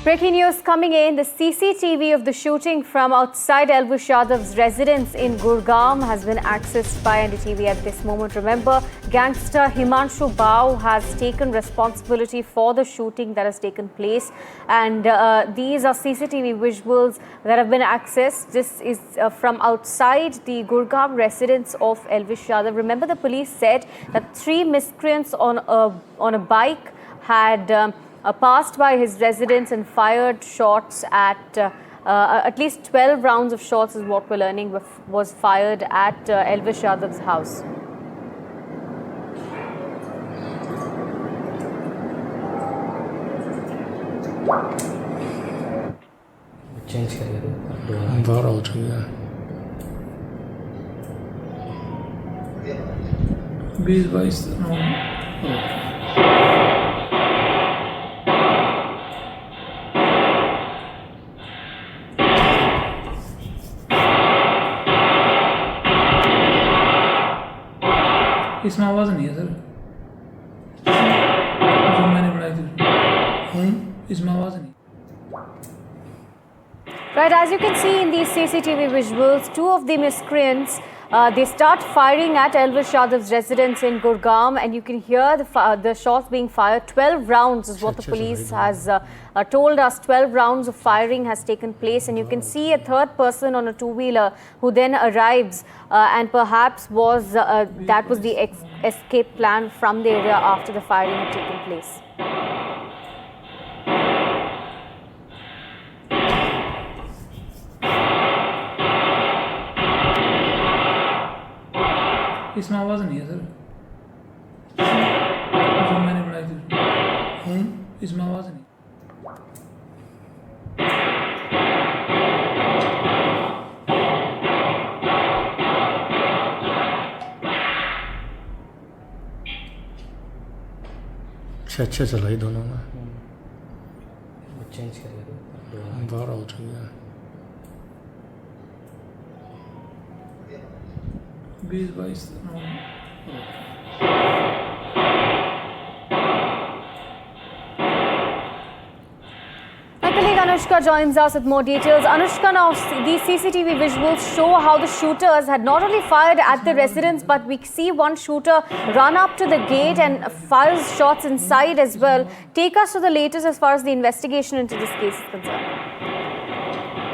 Breaking news coming in. The CCTV of the shooting from outside Elvish Yadav's residence in Gurgaon has been accessed by NDTV at this moment. Remember, gangster Himanshu Bhau has taken responsibility for the shooting that has taken place. And these are CCTV visuals that have been accessed. This is from outside the Gurgaon residence of Elvish Yadav. Remember, the police said that 3 miscreants on a bike had passed by his residence and fired shots at least 12 rounds of shots is what we're learning was fired at Elvish Yadav's house. Change करिए बाहर हो चुकी है 20-22 इसमें आवाज़ नहीं है sir जो मैंने बनाई थी इसमें आवाज़ नहीं. Right, as you can see in these CCTV visuals, 2 of the miscreants, they start firing at Elvish Yadav's residence in Gurgaon, and you can hear the shots being fired. 12 rounds is what the police has told us. 12 rounds of firing has taken place, and you can see a third person on a two-wheeler who then arrives and perhaps that was the escape plan from the area after the firing had taken place. इसमें आवाज़ नहीं है sir जो मैंने बनाई थी इसमें आवाज़ नहीं. अच्छे चलाई दोनों में चेंज करिए बाहर हो चुकी है 20-22 My colleague Anushka joins us with more details. Anushka, now these CCTV visuals show how the shooters had not only fired at the residence, but we see one shooter run up to the gate and fires shots inside as well. Take us to the latest as far as the investigation into this case is concerned.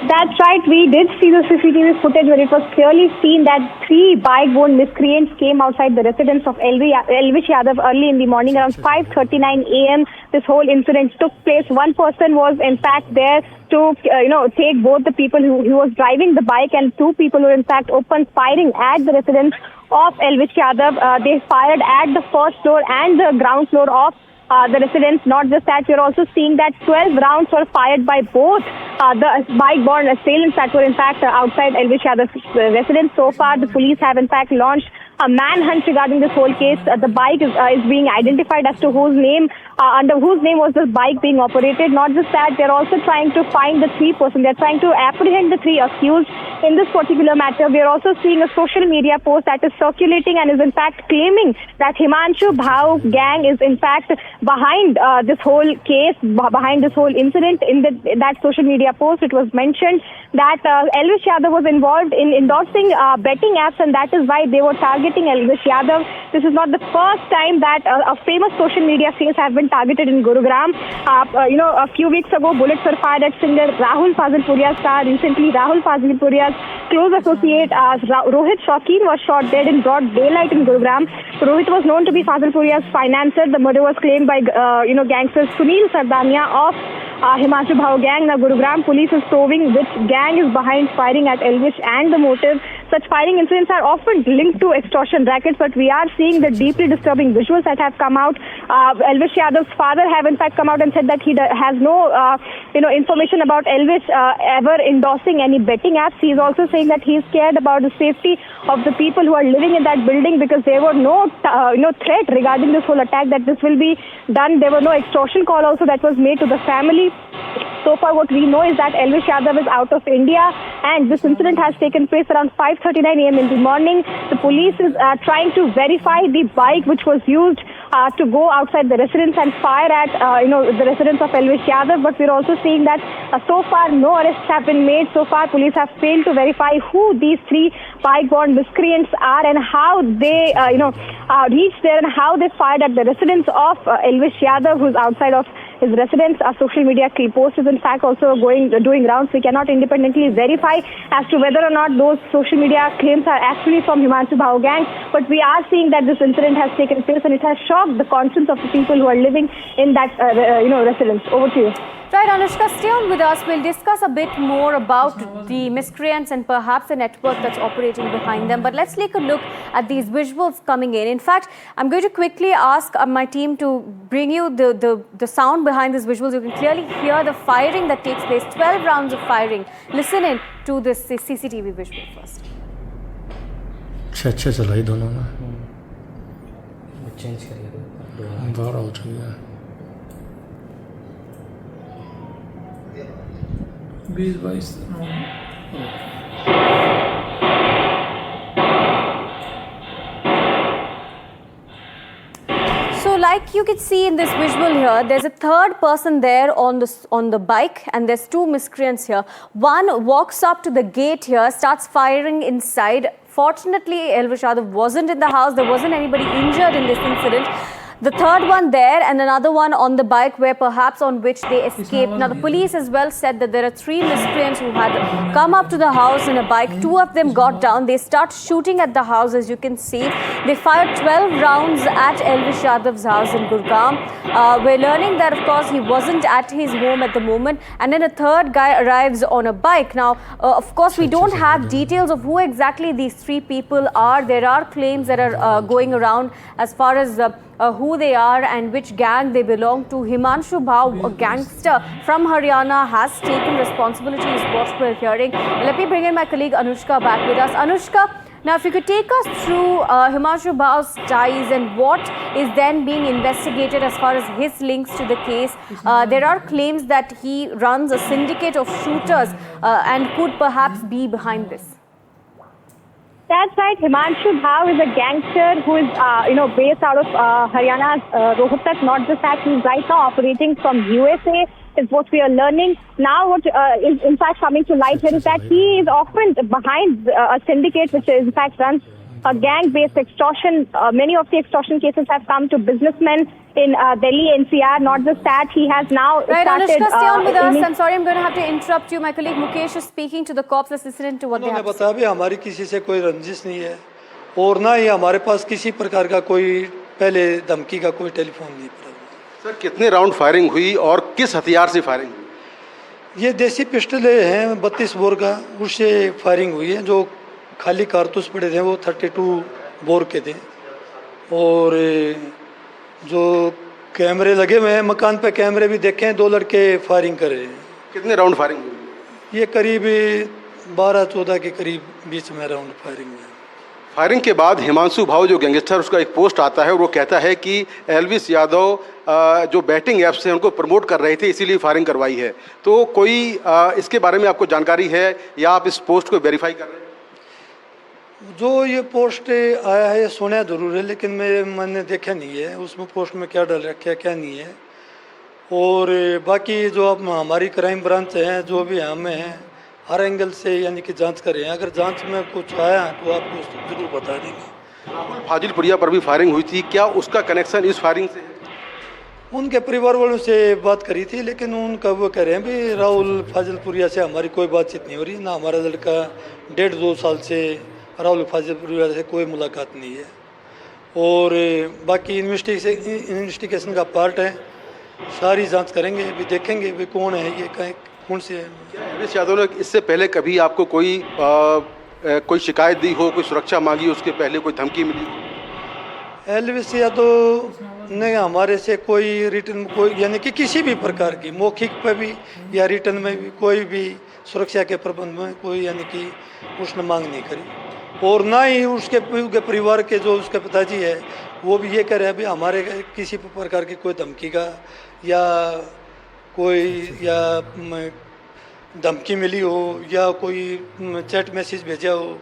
That's right. We did see the CCTV footage where it was clearly seen that 3 bike-borne miscreants came outside the residence of Elvish Yadav early in the morning around 5:39 a.m. This whole incident took place. One person was in fact there to take both the people who was driving the bike, and 2 people were in fact opened firing at the residence of Elvish Yadav. They fired at the first floor and the ground floor of the residence. Not just that, we're also seeing that 12 rounds were fired by both the bike-borne assailants that were in fact outside Elvish Yadav's residence. So far, the police have in fact launched a manhunt regarding this whole case. The bike is being identified as to under whose name was this bike being operated. Not just that, they're also trying to find the 3 persons. They're trying to apprehend the 3 accused in this particular matter. We're also seeing a social media post that is circulating and is in fact claiming that Himanshu Bhau gang is in fact behind this whole case, behind this whole incident. In that social media post, it was mentioned that Elvish Yadav was involved in endorsing betting apps, and that is why they were targeting Elvish Yadav. This is not the first time that a famous social media face have been targeted in Gurugram. A few weeks ago, bullets were fired at singer Rahul Fazilpuriya's car. Recently, Rahul Fazilpuriya's close associate Rohit Shaukin was shot dead in broad daylight in Gurugram. Rohit was known to be Fazilpuriya's financer. The murder was claimed by gangster Sunil Sardania of Himanshu Bhau gang. Now, Gurugram police is probing which gang is behind firing at Elvish and the motive. Such firing incidents are often linked to extortion rackets, but we are seeing the deeply disturbing visuals that have come out. Elvish Yadav's father have in fact come out and said that he has no information about Elvish ever endorsing any betting apps. He is also saying that he is scared about the safety of the people who are living in that building because there were no threat regarding this whole attack that this will be done. There were no extortion call also that was made to the family. So far, what we know is that Elvish Yadav is out of India, and this incident has taken place around 5:39 a.m. in the morning. The police is trying to verify the bike which was used to go outside the residence and fire at the residence of Elvish Yadav. But we're also seeing that so far no arrests have been made. So far police have failed to verify who these three bike-borne miscreants are and how they reached there and how they fired at the residence of Elvish Yadav, who's outside of his residence. A social media post is in fact also doing rounds. We cannot independently verify as to whether or not those social media claims are actually from Himanshu Bhau gang, but we are seeing that this incident has taken place and it has shocked the conscience of the people who are living in that residence. Over to you. Right, Anushka, stay on with us. We'll discuss a bit more about the miscreants and perhaps the network that's operating behind them. But let's take a look at these visuals coming in. In fact, I'm going to quickly ask my team to bring you the sound behind these visuals. You can clearly hear the firing that takes place, 12 rounds of firing. Listen in to this CCTV visual first. अच्छे चलाई दोनों ने change करिए दो बाहर हो चुकी है 20-22 So like you can see in this visual here, there's a third person there on the bike and there's two miscreants here. One walks up to the gate here, starts firing inside. Fortunately, Elvish Yadav wasn't in the house. There wasn't anybody injured in this incident. The third one there and another one on the bike where perhaps on which they escaped. Now the police as well said that there are three miscreants who had come up to the house in a bike. Two of them got down. They start shooting at the house, as you can see. They fired 12 rounds at Elvish Yadav's house in Gurgaon. We're learning that of course he wasn't at his home at the moment, and then a third guy arrives on a bike. Now of course we don't have details of who exactly these three people are. There are claims that are going around as far as who they are and which gang they belong to. Himanshu Bhau, a gangster from Haryana, has taken responsibility, is what we're hearing. Let me bring in my colleague Anushka back with us. Anushka, now if you could take us through Himanshu Bhau's ties and what is then being investigated as far as his links to the case. There are claims that he runs a syndicate of shooters and could perhaps be behind this. That's right. Himanshu Bhau is a gangster who is, based out of Haryana's Rohtak. Not just that, he's right now operating from USA, is what we are learning. Now what is in fact coming to light here is that he is often behind a syndicate which in fact runs a gang-based extortion. Many of the extortion cases have come to businessmen in Delhi, NCR. Not just that, he has now right, started... Anushka, stay on with us. I'm sorry, I'm going to have to interrupt you. My colleague Mukesh is speaking to the cops. Let's listen to what they have to say. बताया हमारी किसी से कोई रंजिश नहीं है और ना ही हमारे पास किसी प्रकार का कोई पहले धमकी का कोई टेलीफोन नहीं पड़ा। सर कितने राउंड फायरिंग हुई और किस हथियार से फायरिंग हुई? ये देसी पिस्टलें हैं 32 बोर का, उससे फायरिंग हुई है। जो खाली कारतूस पड़े थे वो 32 बोर के थे और जो कैमरे लगे हुए हैं मकान पे, कैमरे भी देखे हैं, 2 लड़के फायरिंग कर रहे हैं। कितने राउंड फायरिंग हुई? ये करीब 12-14 के करीब बीच में राउंड फायरिंग हुई। फायरिंग के बाद हिमांशु भाऊ जो गैंगस्टर, उसका एक पोस्ट आता है और वो कहता है कि एल्विश यादव जो बैटिंग ऐप्स हैं उनको प्रमोट कर रहे थे, इसीलिए फायरिंग करवाई है। तो कोई इसके बारे में आपको जानकारी है या आप इस पोस्ट को वेरीफाई कर रहे हैं? जो ये पोस्ट आया है सुना जरूर है, लेकिन मैंने देखा नहीं है उसमें पोस्ट में क्या डाल रखा है क्या नहीं है। और बाकी जो अब हमारी क्राइम ब्रांच है, जो भी हमें हैं, हर एंगल से यानी कि जांच कर रहे हैं। अगर जांच में कुछ आया तो आपको जरूर बता देंगे। राहुल फाजिलपुरिया पर भी फायरिंग हुई थी, क्या उसका कनेक्शन इस फायरिंग से है? उनके परिवार वालों से बात करी थी, लेकिन उनका वो कह रहे हैं भी राहुल फाजिलपुरिया से हमारी कोई बातचीत नहीं हो रही। ना हमारा लड़का 1.5-2 साल से राहुल फाजिलपुरिया से कोई मुलाकात नहीं है। और बाकी इन्वेस्टिगेशन का पार्ट है, सारी जांच करेंगे, अभी देखेंगे भी कौन है ये, कौन से है। एल्विश यादव ने इससे पहले कभी आपको कोई शिकायत दी हो, कोई सुरक्षा मांगी, उसके पहले कोई धमकी मिली? एल्विश यादव ने हमारे से कोई रिटर्न कोई यानी कि किसी भी प्रकार की मौखिक पे भी या रिटर्न में भी कोई भी सुरक्षा के प्रबंध में कोई यानी कि उसने मांग नहीं करी। और ना ही उसके परिवार के जो उसके पिताजी है वो भी ये कह रहे हैं भी हमारे किसी प्रकार की कोई धमकी का या धमकी मिली हो या कोई चैट मैसेज भेजा हो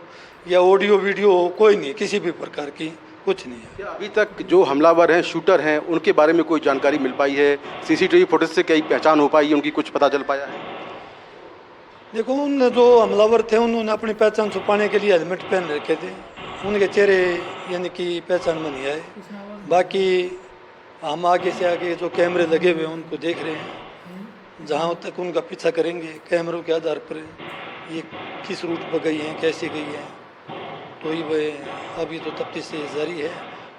या ऑडियो वीडियो हो, कोई नहीं, किसी भी प्रकार की कुछ नहीं है। क्या अभी तक जो हमलावर हैं, शूटर हैं, उनके बारे में कोई जानकारी मिल पाई है? सीसीटीवी फुटेज से कई पहचान हो पाई है, उनकी कुछ पता चल पाया है? देखो, उन जो हमलावर थे उन्होंने अपनी पहचान छुपाने के लिए हेलमेट पहन रखे थे, उनके चेहरे यानी कि पहचान में नहीं आए। बाकी हम आगे से आगे जो कैमरे लगे हुए हैं उनको देख रहे हैं, जहाँ तक उनका पीछा करेंगे कैमरों के आधार पर ये किस रूट पर गई हैं, कैसे गई हैं, तो ये वह अभी तो तफ्तीश जारी है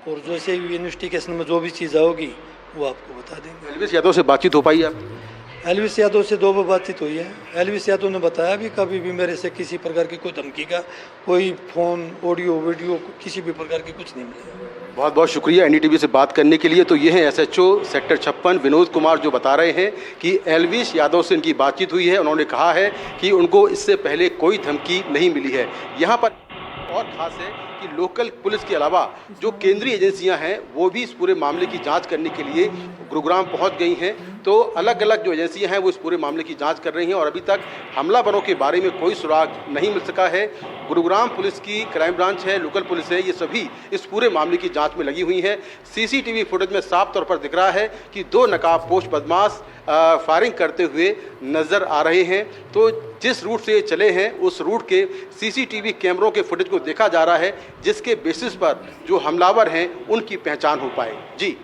और जैसे भी इन्वेस्टिगेशन में जो भी चीज़ आओगी वो आपको बता देंगे। एलवीस यादव से बातचीत हो पाई है आपकी? एलवीस यादव से 2 बार बातचीत हुई है। एलवीस यादव ने बताया भी कभी भी मेरे से किसी प्रकार की कोई धमकी का कोई फ़ोन, ऑडियो, वीडियो किसी भी प्रकार की कुछ नहीं मिला। बहुत बहुत शुक्रिया एनडीटीवी से बात करने के लिए। तो ये हैं एसएचओ सेक्टर 56 विनोद कुमार, जो बता रहे हैं कि एलवीस यादव से इनकी बातचीत हुई है। उन्होंने कहा है कि उनको इससे पहले कोई धमकी नहीं मिली है। यहाँ पर और खास है कि लोकल पुलिस के अलावा जो केंद्रीय एजेंसियां हैं वो भी इस पूरे मामले की जांच करने के लिए गुरुग्राम पहुंच गई हैं। तो अलग अलग जो एजेंसियां हैं वो इस पूरे मामले की जांच कर रही हैं और अभी तक हमलावरों के बारे में कोई सुराग नहीं मिल सका है। गुरुग्राम पुलिस की क्राइम ब्रांच है, लोकल पुलिस है, ये सभी इस पूरे मामले की जांच में लगी हुई हैं। सीसीटीवी फुटेज में साफ तौर पर दिख रहा है कि 2 नकाबपोश बदमाश फायरिंग करते हुए नजर आ रहे हैं। तो जिस रूट से ये चले हैं उस रूट के सीसीटीवी कैमरों के फुटेज को देखा जा रहा है, जिसके बेसिस पर जो हमलावर हैं उनकी पहचान हो पाए। जी।